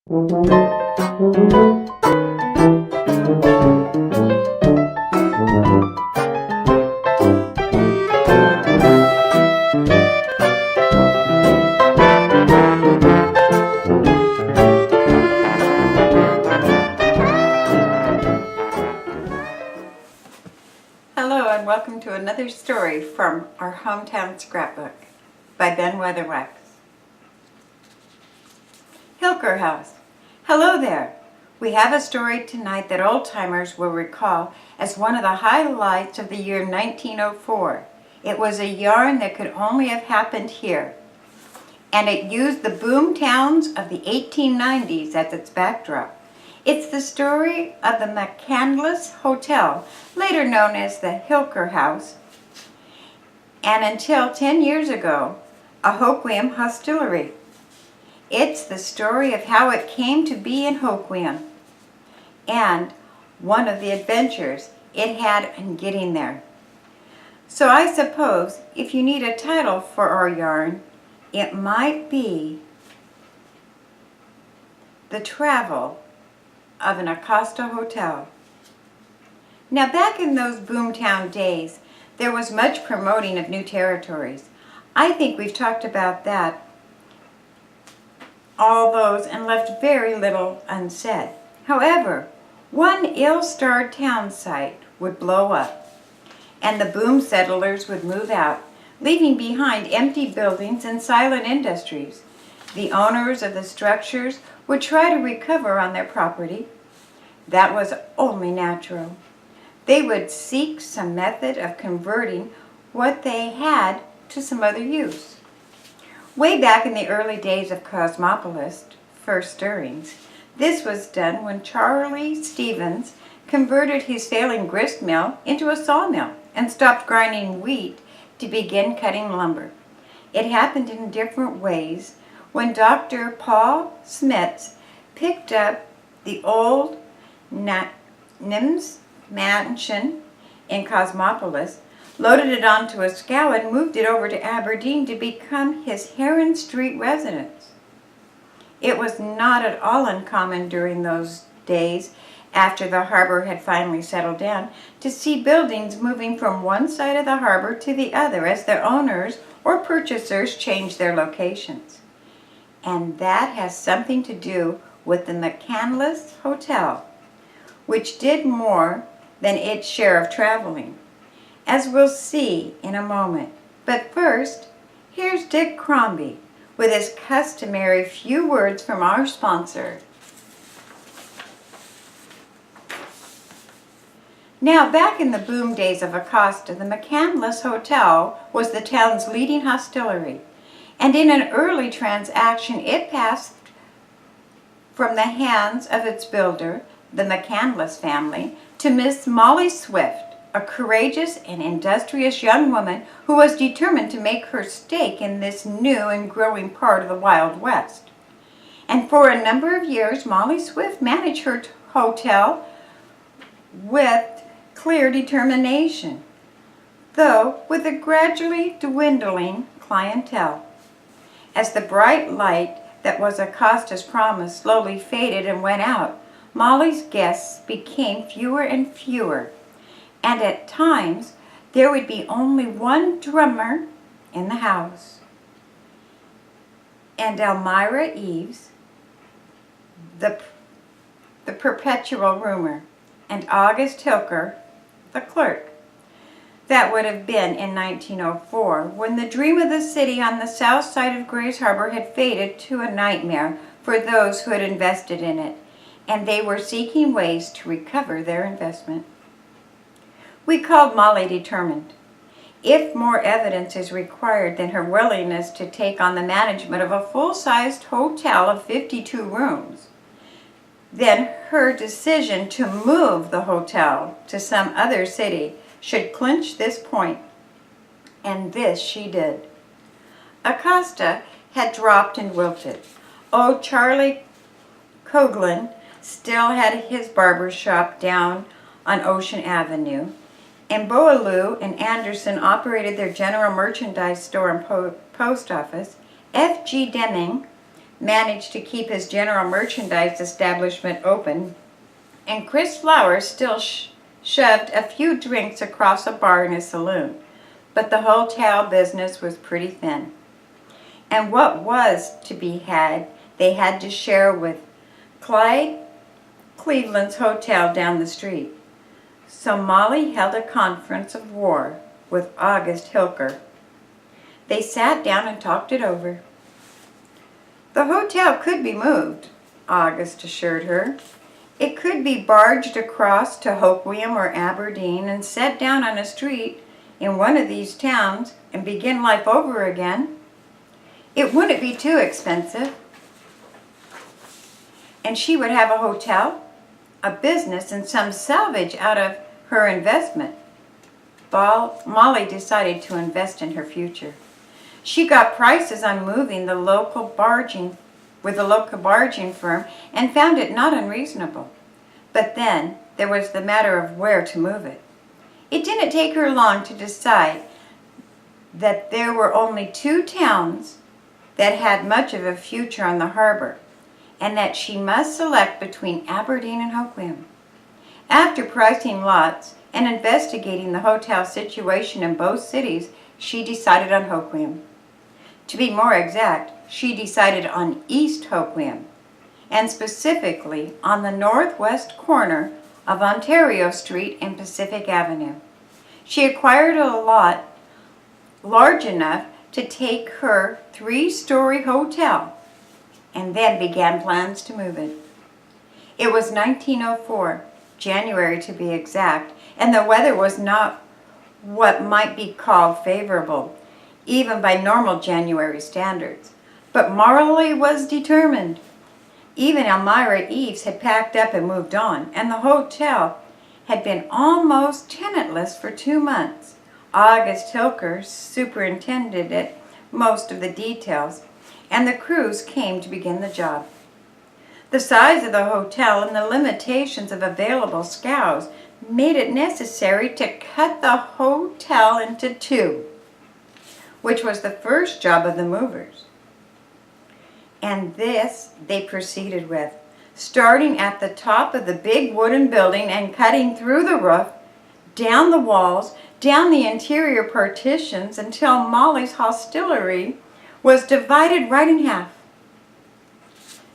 Hello and welcome to another story from our Hometown Scrapbook by Ben Weatherwax. Hilker House. Hello there. We have a story tonight that old-timers will recall as one of the highlights of the year 1904. It was a yarn that could only have happened here, and it used the boom towns of the 1890s as its backdrop. It's the story of the McCandless Hotel, later known as the Hilker House, and until 10 years ago, a Hoquiam hostelry. It's the story of how it came to be in Hoquiam, and one of the adventures it had in getting there. So I suppose if you need a title for our yarn, it might be The Travel of an Acosta Hotel. Now, back in those boomtown days, there was much promoting of new territories. I think we've talked about that, all those, and left very little unsaid. However, one ill-starred town site would blow up, and the boom settlers would move out, leaving behind empty buildings and silent industries. The owners of the structures would try to recover on their property. That was only natural. They would seek some method of converting what they had to some other use. Way back in the early days of Cosmopolis, first stirrings, this was done when Charlie Stevens converted his failing grist mill into a sawmill and stopped grinding wheat to begin cutting lumber. It happened in different ways when Dr. Paul Smits picked up the old Nims mansion in Cosmopolis, loaded it onto a scow, and moved it over to Aberdeen to become his Heron Street residence. It was not at all uncommon during those days, after the harbor had finally settled down, to see buildings moving from one side of the harbor to the other as their owners or purchasers changed their locations. And that has something to do with the McCandless Hotel, which did more than its share of traveling, as we'll see in a moment. But first, here's Dick Crombie with his customary few words from our sponsor. Now, back in the boom days of Acosta, the McCandless Hotel was the town's leading hostelry, and in an early transaction it passed from the hands of its builder, the McCandless family, to Miss Molly Swift, a courageous and industrious young woman who was determined to make her stake in this new and growing part of the Wild West. And for a number of years, Molly Swift managed her hotel with clear determination, though with a gradually dwindling clientele. As the bright light that was Acosta's promise slowly faded and went out, Molly's guests became fewer and fewer, and at times there would be only one drummer in the house. And Elmira Eves, the perpetual roomer, and August Hilker, the clerk. That would have been in 1904, when the dream of the city on the south side of Grays Harbor had faded to a nightmare for those who had invested in it, and they were seeking ways to recover their investment. We called Molly determined. If more evidence is required than her willingness to take on the management of a full-sized hotel of 52 rooms, then her decision to move the hotel to some other city should clinch this point, and this she did. Acosta had dropped and wilted. Old Charlie Coughlin still had his barber shop down on Ocean Avenue, and Boaloo and Anderson operated their general merchandise store and post office. F.G. Deming managed to keep his general merchandise establishment open, and Chris Flowers still shoved a few drinks across a bar in his saloon. But the hotel business was pretty thin. And what was to be had, they had to share with Clyde Cleveland's hotel down the street. So Molly held a conference of war with August Hilker. They sat down and talked it over. The hotel could be moved, August assured her. It could be barged across to Hoquiam or Aberdeen and set down on a street in one of these towns and begin life over again. It wouldn't be too expensive. And she would have a hotel, a business, and some salvage out of her investment. Molly decided to invest in her future. She got prices on moving with the local barging firm and found it not unreasonable. But then there was the matter of where to move it. It didn't take her long to decide that there were only 2 towns that had much of a future on the harbor, and that she must select between Aberdeen and Hoquiam. After pricing lots and investigating the hotel situation in both cities, she decided on Hoquiam. To be more exact, she decided on East Hoquiam, and specifically on the northwest corner of Ontario Street and Pacific Avenue. She acquired a lot large enough to take her 3-story hotel, and then began plans to move it. It was 1904, January to be exact, and the weather was not what might be called favorable, even by normal January standards. But Marley was determined. Even Elmira Eves had packed up and moved on, and the hotel had been almost tenantless for 2 months. August Hilker superintended it, most of the details, and the crews came to begin the job. The size of the hotel and the limitations of available scows made it necessary to cut the hotel into 2, which was the first job of the movers. And this they proceeded with, starting at the top of the big wooden building and cutting through the roof, down the walls, down the interior partitions, until Molly's hostelry was divided right in half.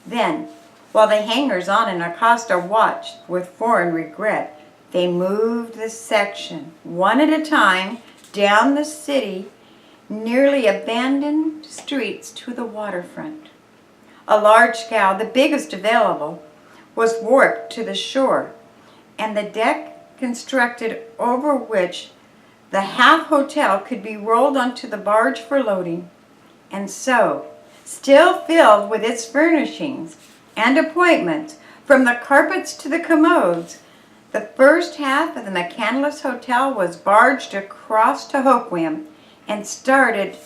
Then, while the hangers-on in Acosta watched with foreign regret, they moved the section, one at a time, down the city, nearly abandoned streets to the waterfront. A large scow, the biggest available, was warped to the shore, and the deck constructed over which the half hotel could be rolled onto the barge for loading. And so, still filled with its furnishings and appointments, from the carpets to the commodes, the first half of the McCandless Hotel was barged across to Hoquiam and started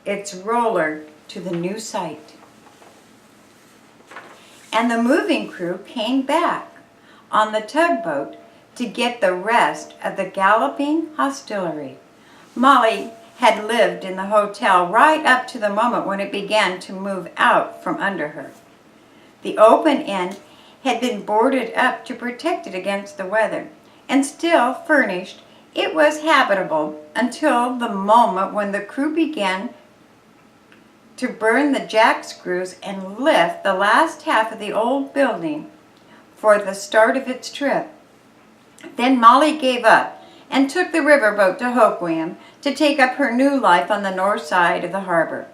its roller to the new site. And the moving crew came back on the tugboat to get the rest of the galloping hostelry. Molly had lived in the hotel right up to the moment when it began to move out from under her. The open end had been boarded up to protect it against the weather, and still furnished, it was habitable until the moment when the crew began to burn the jack screws and lift the last half of the old building for the start of its trip. Then Molly gave up and took the riverboat to Hoquiam to take up her new life on the north side of the harbor.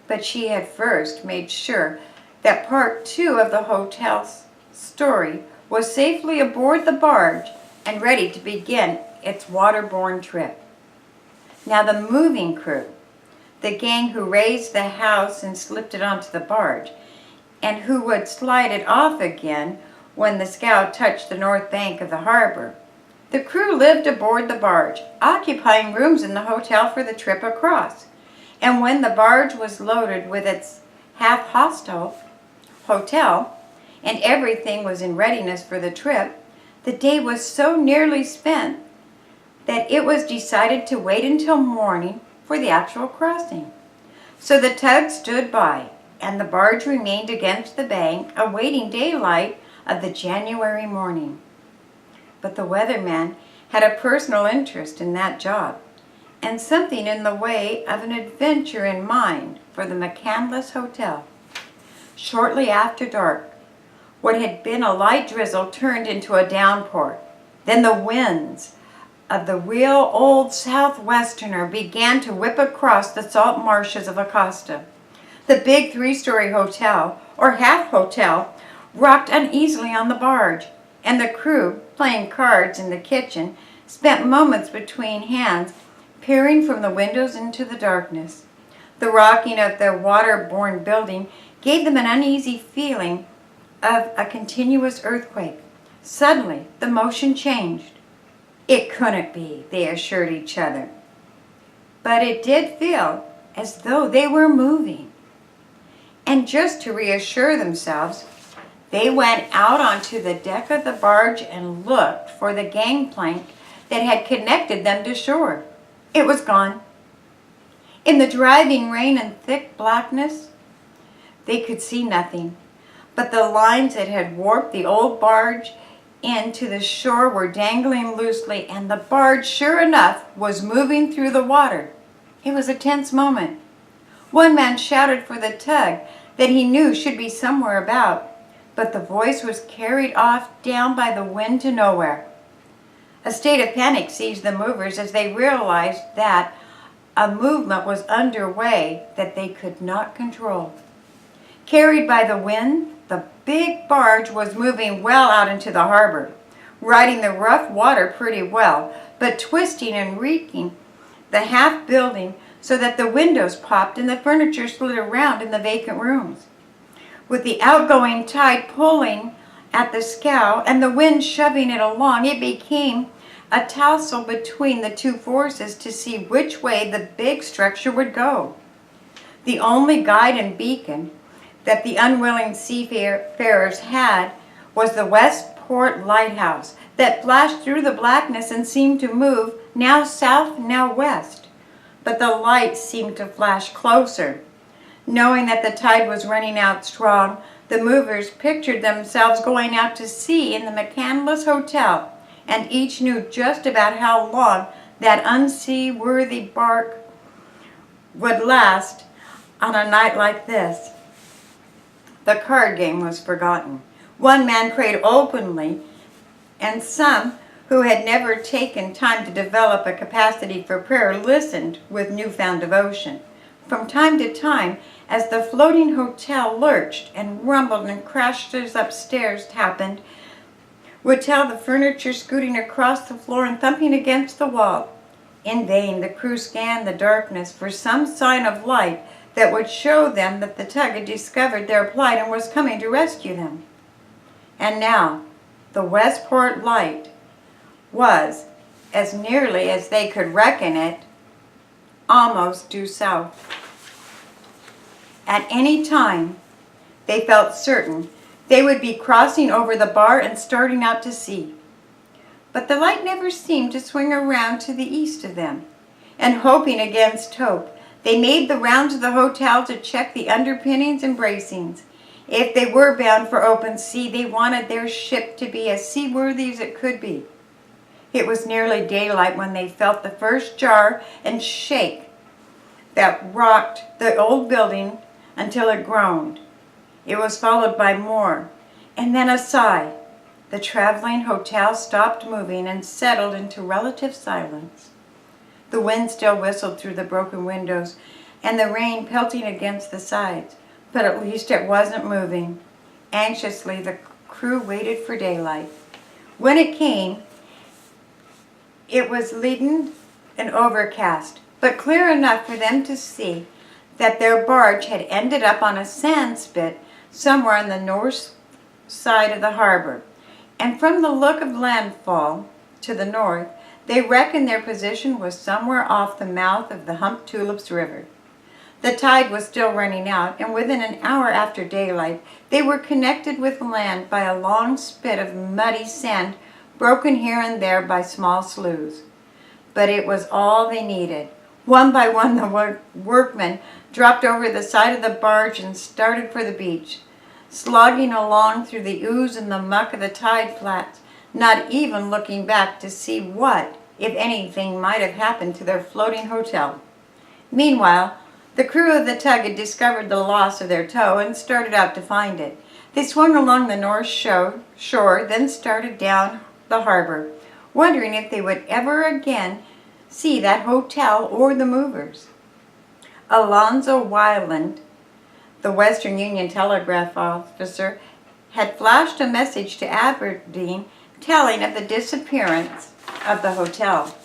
But she had first made sure that part 2 of the hotel's story was safely aboard the barge and ready to begin its waterborne trip. Now the moving crew, the gang who raised the house and slipped it onto the barge, and who would slide it off again when the scow touched the north bank of the harbor. The crew lived aboard the barge, occupying rooms in the hotel for the trip across. And when the barge was loaded with its half-hotel, and everything was in readiness for the trip, the day was so nearly spent that it was decided to wait until morning for the actual crossing. So the tug stood by, and the barge remained against the bank, awaiting daylight of the January morning. But the weatherman had a personal interest in that job, and something in the way of an adventure in mind for the McCandless Hotel. Shortly after dark, what had been a light drizzle turned into a downpour. Then the winds of the real old Southwesterner began to whip across the salt marshes of Acosta. The big 3-story hotel, or half hotel, rocked uneasily on the barge, and the crew, playing cards in the kitchen, spent moments between hands, peering from the windows into the darkness. The rocking of their water-borne building gave them an uneasy feeling of a continuous earthquake. Suddenly, the motion changed. It couldn't be, they assured each other. But it did feel as though they were moving. And just to reassure themselves, they went out onto the deck of the barge and looked for the gangplank that had connected them to shore. It was gone. In the driving rain and thick blackness, they could see nothing, but the lines that had warped the old barge into the shore were dangling loosely, and the barge, sure enough, was moving through the water. It was a tense moment. One man shouted for the tug that he knew should be somewhere about, but the voice was carried off down by the wind to nowhere. A state of panic seized the movers as they realized that a movement was underway that they could not control. Carried by the wind, the big barge was moving well out into the harbor, riding the rough water pretty well, but twisting and reeking the half building so that the windows popped and the furniture slid around in the vacant rooms. With the outgoing tide pulling at the scow and the wind shoving it along, it became a tussle between the two forces to see which way the big structure would go. The only guide and beacon that the unwilling seafarers had was the Westport lighthouse that flashed through the blackness and seemed to move now south, now west. But the lights seemed to flash closer. Knowing that the tide was running out strong, the movers pictured themselves going out to sea in the McCandless Hotel, and each knew just about how long that unseaworthy bark would last on a night like this. The card game was forgotten. One man prayed openly, and some who had never taken time to develop a capacity for prayer listened with newfound devotion. From time to time, as the floating hotel lurched and rumbled and crashes upstairs happened, would tell the furniture scooting across the floor and thumping against the wall. In vain, the crew scanned the darkness for some sign of light that would show them that the tug had discovered their plight and was coming to rescue them. And now, the Westport light was, as nearly as they could reckon it, almost due south. At any time, they felt certain they would be crossing over the bar and starting out to sea. But the light never seemed to swing around to the east of them, and hoping against hope, they made the round to the hotel to check the underpinnings and bracings. If they were bound for open sea, they wanted their ship to be as seaworthy as it could be. It was nearly daylight when they felt the first jar and shake that rocked the old building until it groaned. It was followed by more, and then a sigh. The traveling hotel stopped moving and settled into relative silence. The wind still whistled through the broken windows and the rain pelting against the sides, but at least it wasn't moving. Anxiously, the crew waited for daylight. When it came, it was leaden and overcast, but clear enough for them to see that their barge had ended up on a sand spit somewhere on the north side of the harbor. And from the look of landfall to the north, they reckoned their position was somewhere off the mouth of the Hump Tulips River. The tide was still running out, and within an hour after daylight, they were connected with land by a long spit of muddy sand, broken here and there by small sloughs. But it was all they needed. One by one, the workmen dropped over the side of the barge and started for the beach, slogging along through the ooze and the muck of the tide flats, not even looking back to see what, if anything, might have happened to their floating hotel. Meanwhile, the crew of the tug had discovered the loss of their tow and started out to find it. They swung along the north shore, then started down the harbor, wondering if they would ever again see that hotel or the movers. Alonzo Wyland, the Western Union telegraph officer, had flashed a message to Aberdeen telling of the disappearance of the hotel.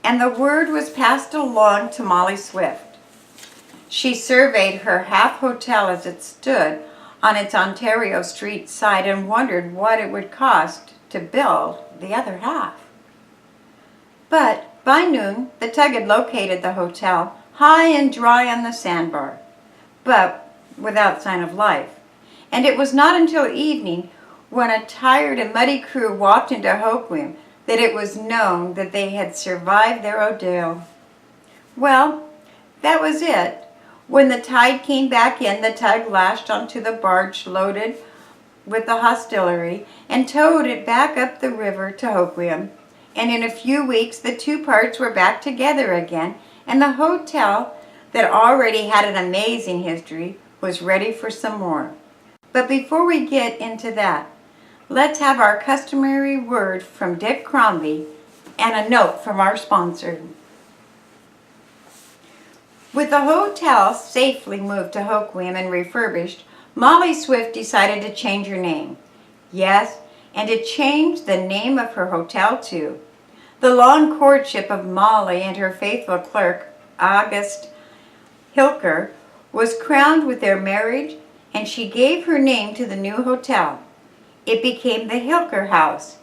And the word was passed along to Molly Swift. She surveyed her half hotel as it stood on its Ontario Street side and wondered what it would cost to build the other half. But by noon, the tug had located the hotel high and dry on the sandbar, but without sign of life. And it was not until evening, when a tired and muddy crew walked into Hoquiam, that it was known that they had survived their ordeal. Well, that was it. When the tide came back in, the tug lashed onto the barge loaded with the hostelry and towed it back up the river to Hoquiam. And in a few weeks, the two parts were back together again, and the hotel, that already had an amazing history, was ready for some more. But before we get into that, let's have our customary word from Dick Crombie and a note from our sponsor. With the hotel safely moved to Hoquiam and refurbished, Molly Swift decided to change her name. Yes, and to change the name of her hotel too. The long courtship of Molly and her faithful clerk, August Hilker, was crowned with their marriage, and she gave her name to the new hotel. It became the Hilker House,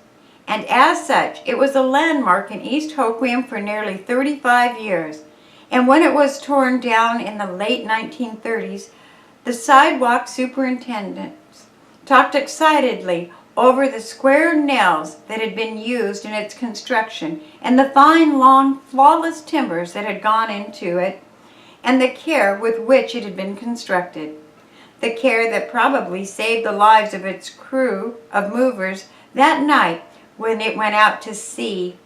and as such, it was a landmark in East Hoquiam for nearly 35 years. And when it was torn down in the late 1930s, the sidewalk superintendents talked excitedly over the square nails that had been used in its construction and the fine, long, flawless timbers that had gone into it and the care with which it had been constructed. The care that probably saved the lives of its crew of movers that night when it went out to sea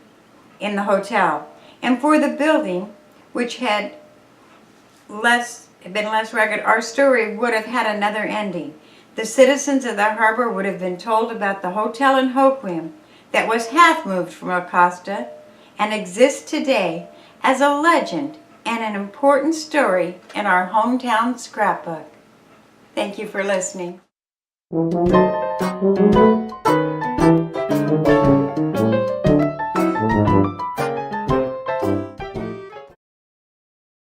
in the hotel. And for the building, which had been less rugged, our story would have had another ending. The citizens of the harbor would have been told about the hotel in Hoquiam that was half moved from Acosta and exists today as a legend and an important story in our hometown scrapbook. Thank you for listening.